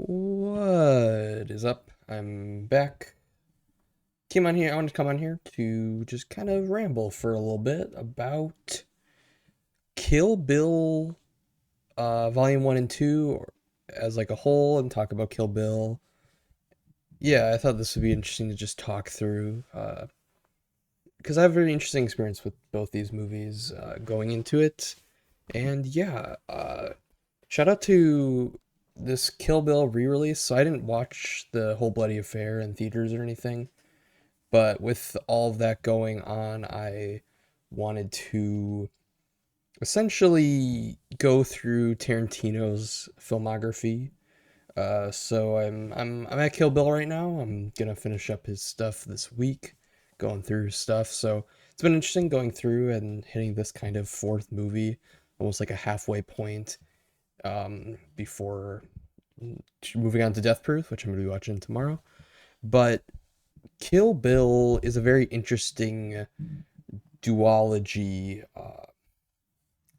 What is up? I'm back. Came on here. I wanted to come on here to just kind of ramble for a little bit about Kill Bill, Volume One and Two, as like a whole, and talk about Kill Bill. Yeah, I thought this would be interesting to just talk through, because I have a very interesting experience with both these movies going into it, and yeah, shout out to this Kill Bill re-release. So I didn't watch the whole bloody affair in theaters or anything. But with all of that going on, I wanted to essentially go through Tarantino's filmography. So I'm at Kill Bill right now. I'm gonna finish up his stuff this week, going through his stuff. So it's been interesting going through and hitting this kind of fourth movie, almost like a halfway point, before moving on to Death Proof, which I'm gonna be watching tomorrow. But Kill Bill is a very interesting duology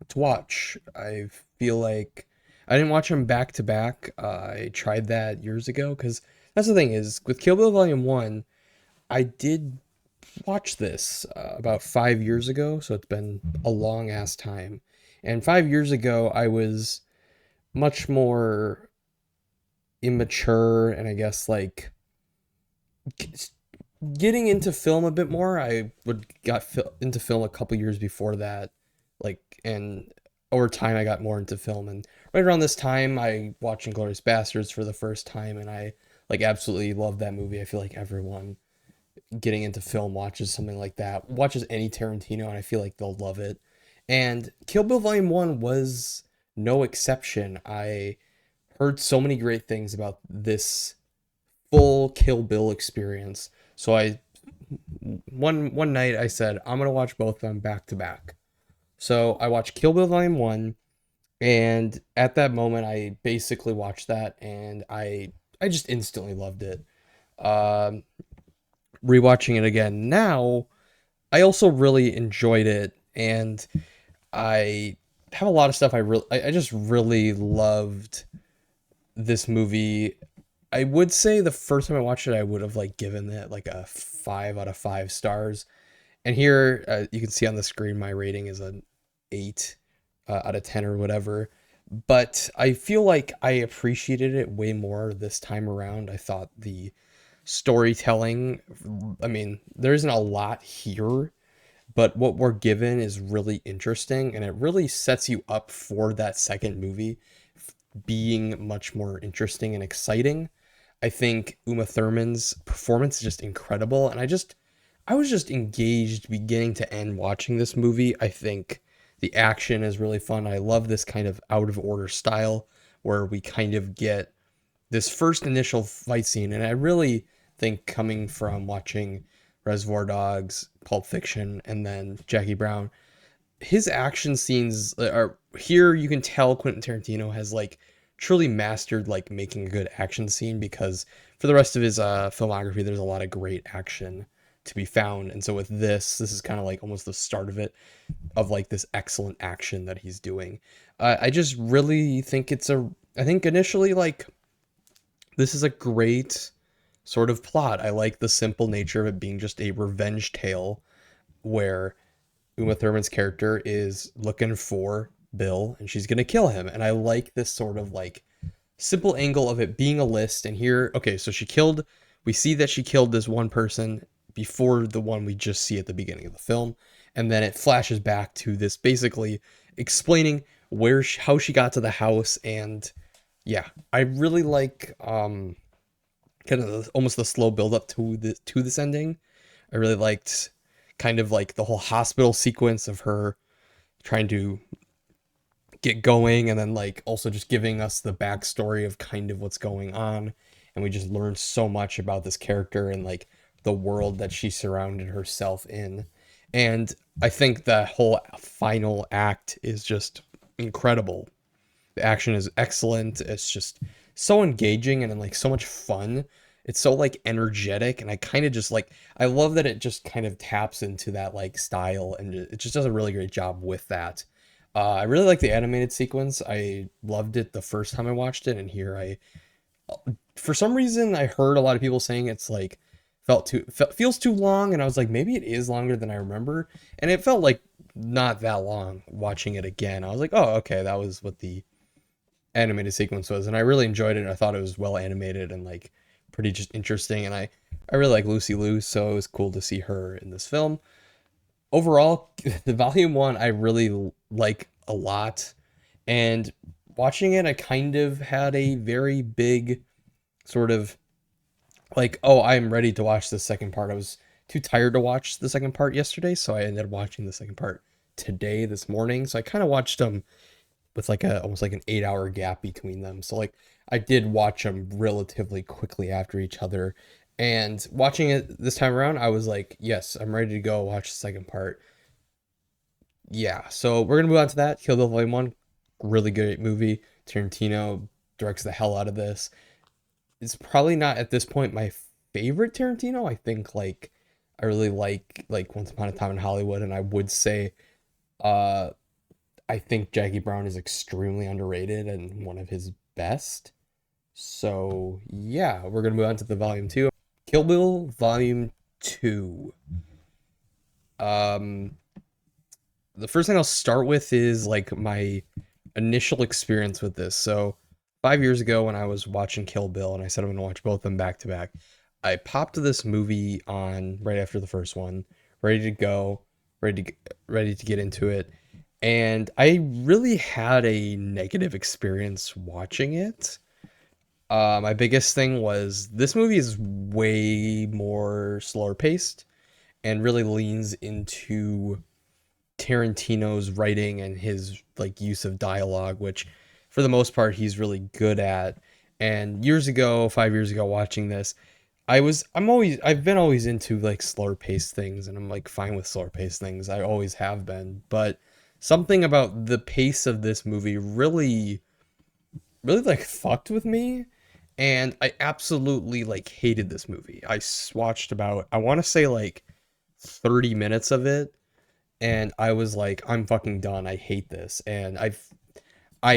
to watch. I feel like I didn't watch them back to back. I tried that years ago because that's the thing is with Kill Bill Volume 1, I did watch this about 5 years ago, so it's been a long ass time. And 5 years ago, I was much more immature and I guess like getting into film a bit more. I would got into film a couple years before that, like, and over time I got more into film. And right around this time, I watched Inglourious Bastards for the first time, and I like absolutely love that movie. I feel like everyone getting into film watches something like that, watches any Tarantino, and I feel like they'll love it. And Kill Bill Volume One was no exception. I heard so many great things about this full Kill Bill experience. So I one night I said I'm gonna watch both of them back to back. So I watched Kill Bill Volume One, and at that moment I basically watched that, and I just instantly loved it. Um, Rewatching it again now, I also really enjoyed it, and I have a lot of stuff I just really loved this movie. I would say the first time I watched it, I would have like given it like a 5 out of 5 stars. And here you can see on the screen my rating is an 8 out of 10 or whatever. But I feel like I appreciated it way more this time around. I thought the storytelling, I mean, there isn't a lot here, but what we're given is really interesting, and it really sets you up for that second movie being much more interesting and exciting. I think Uma Thurman's performance is just incredible, and I was just engaged beginning to end watching this movie. I think the action is really fun. I love this kind of out of order style where we kind of get this first initial fight scene, and I really think coming from watching Reservoir Dogs, Pulp Fiction, and then Jackie Brown, his action scenes are here. You can tell Quentin Tarantino has like truly mastered like making a good action scene, because for the rest of his filmography there's a lot of great action to be found, and so with this is kind of like almost the start of it, of like this excellent action that he's doing. I just really think I think initially like this is a great sort of plot. I like the simple nature of it being just a revenge tale where Uma Thurman's character is looking for Bill and she's gonna kill him. And I like this sort of like simple angle of it being a list. And here, okay, so we see that she killed this one person before the one we just see at the beginning of the film. And then it flashes back to this basically explaining how she got to the house. And yeah, I really like kind of almost the slow build up to this ending. I really liked kind of like the whole hospital sequence of her trying to get going, and then like also just giving us the backstory of kind of what's going on, and we just learned so much about this character and like the world that she surrounded herself in. And I think the whole final act is just incredible. The action is excellent. It's just so engaging and like so much fun. It's so like energetic, and I kind of just like I love that it just kind of taps into that like style, and it just does a really great job with that. I really like the animated sequence. I loved it the first time I watched it, and here I For some reason, I heard a lot of people saying it's like feels too long, and I was like, maybe it is longer than I remember, and it felt like not that long watching it again. I was like, oh, okay, that was what the animated sequence was, and I really enjoyed it. I thought it was well animated and like pretty just interesting, and I really like Lucy Liu, so it was cool to see her in this film. Overall, the volume one I really like a lot, and watching it, I kind of had a very big sort of like, oh, I'm ready to watch the second part. I was too tired to watch the second part yesterday, so I ended up watching the second part today, this morning. So I kind of watched them with like a almost like an 8 hour gap between them. So like I did watch them relatively quickly after each other. And watching it this time around, I was like, yes, I'm ready to go watch the second part. Yeah, so we're gonna move on to that. Kill Bill Volume 1, really good movie. Tarantino directs the hell out of this. It's probably not at this point my favorite Tarantino. I think like I really like Once Upon a Time in Hollywood, and I would say uh I think Jackie Brown is extremely underrated and one of his best. So yeah, we're gonna move on to the volume two. Kill Bill Volume 2. Um the first thing I'll start with is like my initial experience with this. So 5 years ago when I was watching Kill Bill and I said I'm gonna watch both of them back to back, I popped this movie on right after the first one, ready to go, ready to get into it. And I really had a negative experience watching it. My biggest thing was this movie is way more slower paced and really leans into Tarantino's writing and his like use of dialogue, which for the most part he's really good at. And years ago, 5 years ago, watching this, I've been always into like slower paced things, and I'm like fine with slower paced things. I always have been, but something about the pace of this movie really like fucked with me, and I absolutely like hated this movie. Watched about, I want to say like 30 minutes of it, and I was like, I'm fucking done. I hate this. And I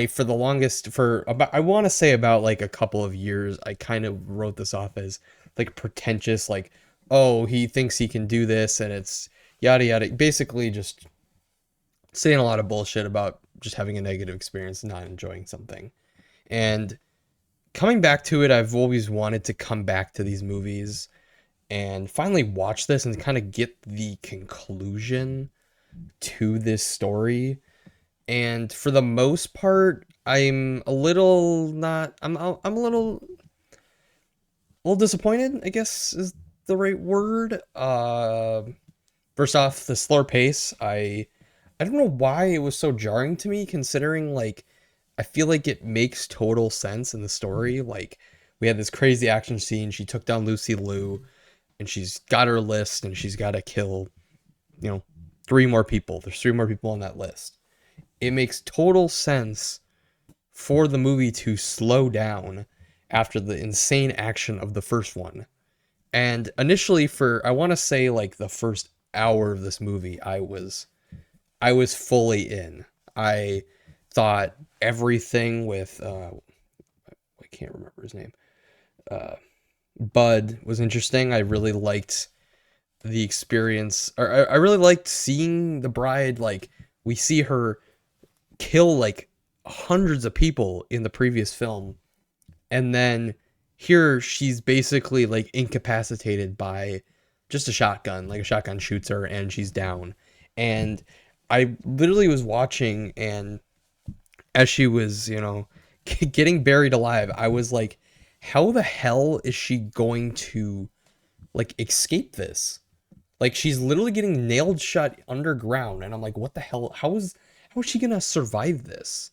for the longest for about, I want to say about like a couple of years, I kind of wrote this off as like pretentious, like, oh, he thinks he can do this, and it's yada yada. Basically, just saying a lot of bullshit about just having a negative experience and not enjoying something. And coming back to it, I've always wanted to come back to these movies and finally watch this and kind of get the conclusion to this story. And for the most part, I'm a little not I'm a little disappointed, I guess is the right word. First off, the slower pace. I don't know why it was so jarring to me, considering like I feel like it makes total sense in the story. Like we had this crazy action scene. She took down Lucy Liu, and she's got her list, and she's got to kill, you know, three more people. There's three more people on that list. It makes total sense for the movie to slow down after the insane action of the first one. And initially for I want to say like the first hour of this movie, I was fully in. I thought everything with I can't remember his name. Uh Bud was interesting. I really liked the experience, or I really liked seeing the bride. Like we see her kill like hundreds of people in the previous film, and then here she's basically like incapacitated by just a shotgun. Like a shotgun shoots her and she's down. And I literally was watching, and as she was, getting buried alive, I was like, how the hell is she going to like escape this? Like she's literally getting nailed shut underground, and I'm like, what the hell? How is she gonna survive this?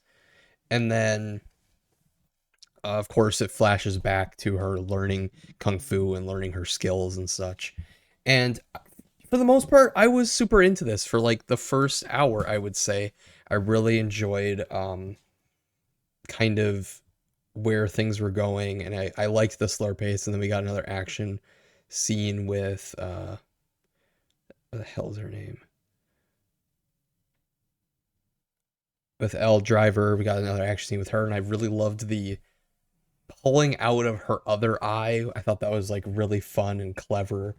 And then, of course, it flashes back to her learning kung fu and learning her skills and such. And for the most part, I was super into this for like the first hour. I would say I really enjoyed kind of where things were going, and I liked the slower pace. And then we got another action scene with what the hell's her name? With Elle Driver. We got another action scene with her, and I really loved the pulling out of her other eye. I thought that was like really fun and clever.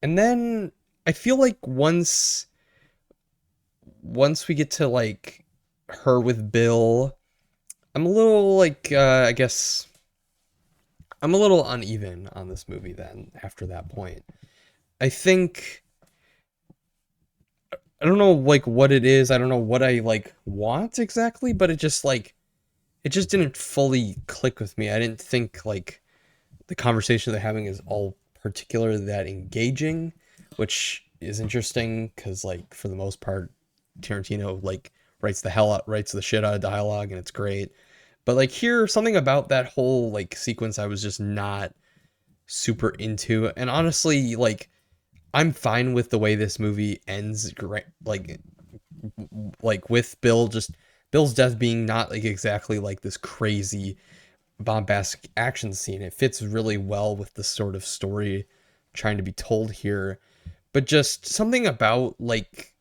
And then I feel like once we get to like her with Bill, I'm a little like I guess I'm a little uneven on this movie then after that point. I think I don't know like what it is. I don't know what I like want exactly, but it just didn't fully click with me. I didn't think like the conversation they're having is all particular that engaging, which is interesting because like for the most part, Tarantino like writes the shit out of dialogue and it's great. But like here, something about that whole like sequence I was just not super into. And honestly, like I'm fine with the way this movie ends. Great, like with Bill's death being not like exactly like this crazy bombastic action scene. It fits really well with the sort of story trying to be told here. But just something about like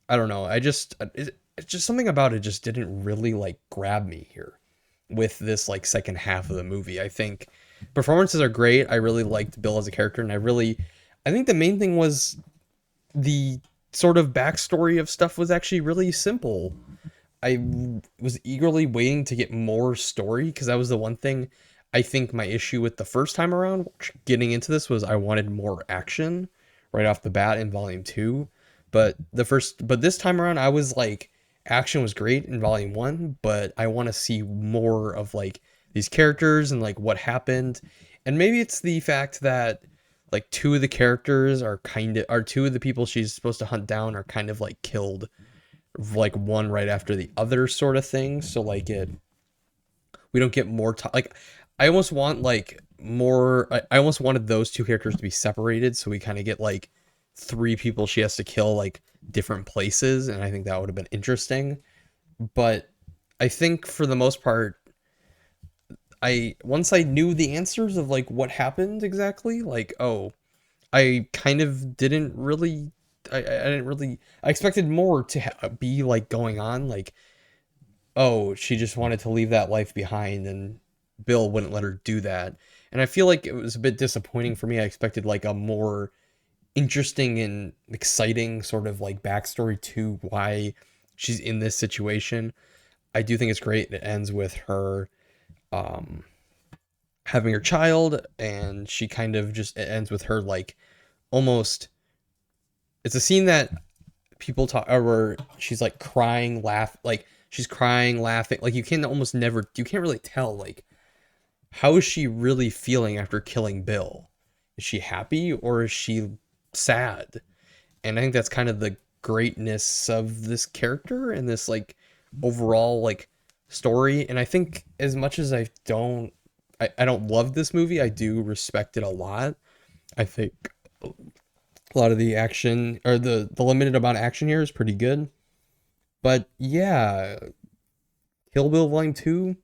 I don't know. It's just something about it just didn't really like grab me here with this like second half of the movie. I think performances are great. I really liked Bill as a character, and I think the main thing was the sort of backstory of stuff was actually really simple. I was eagerly waiting to get more story because that was the one thing I think my issue with the first time around getting into this was I wanted more action right off the bat in volume 2. But this time around I was like action was great in volume 1, but I want to see more of like these characters and like what happened. And maybe it's the fact that like two of the characters are two of the people she's supposed to hunt down are kind of like killed like one right after the other sort of thing. So like it we don't get more time. Like I almost want like more. I almost wanted those two characters to be separated, so we kind of get like three people she has to kill like different places, and I think that would have been interesting. But I think for the most part, I once I knew the answers of like what happened exactly, like oh, I kind of didn't really. I didn't really. I expected more to be like going on, like oh, she just wanted to leave that life behind and Bill wouldn't let her do that. And I feel like it was a bit disappointing for me. I expected like a more interesting and exciting sort of like backstory to why she's in this situation. I do think it's great. It ends with her um having her child and she kind of just it ends with her like almost it's a scene that people talk or where she's like crying, like she's crying, laughing. Like you can't really tell like how is she really feeling after killing Bill? Is she happy or is she sad? And I think that's kind of the greatness of this character and this like overall like story. And I think as much as I don't love this movie, I do respect it a lot. I think a lot of the action or the limited amount of action here is pretty good. But yeah, Kill Bill Volume 2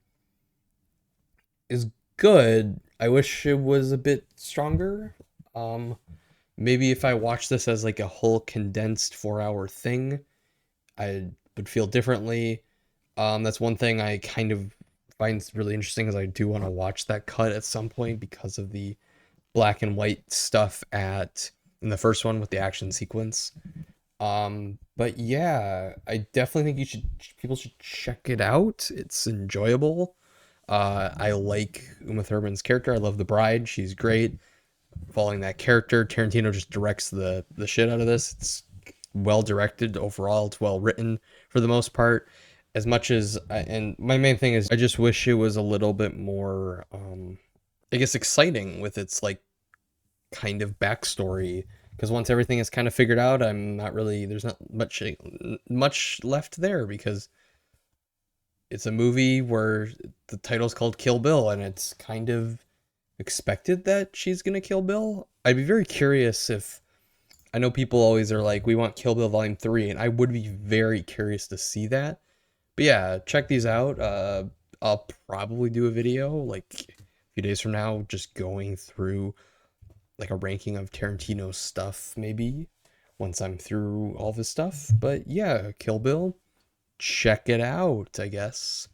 is good. I wish it was a bit stronger. Um, Maybe if I watched this as like a whole condensed 4 hour thing, I would feel differently. That's one thing I kind of find really interesting is I do want to watch that cut at some point because of the black and white stuff at in the first one with the action sequence. But yeah, I definitely think people should check it out. It's enjoyable. I like Uma Thurman's character. I love the bride. She's great. Following that character, Tarantino just directs the shit out of this. It's well directed overall. It's well written for the most part. As much as and my main thing is I just wish it was a little bit more I guess exciting with its like kind of backstory because once everything is kind of figured out, I'm not really there's not much left there because it's a movie where the title's called Kill Bill and it's kind of expected that she's gonna kill Bill. I'd be very curious if I know people always are like, we want Kill Bill Volume 3, and I would be very curious to see that. But yeah, check these out. I'll probably do a video like a few days from now, just going through like a ranking of Tarantino's stuff, maybe once I'm through all of his stuff. But yeah, Kill Bill, check it out, I guess.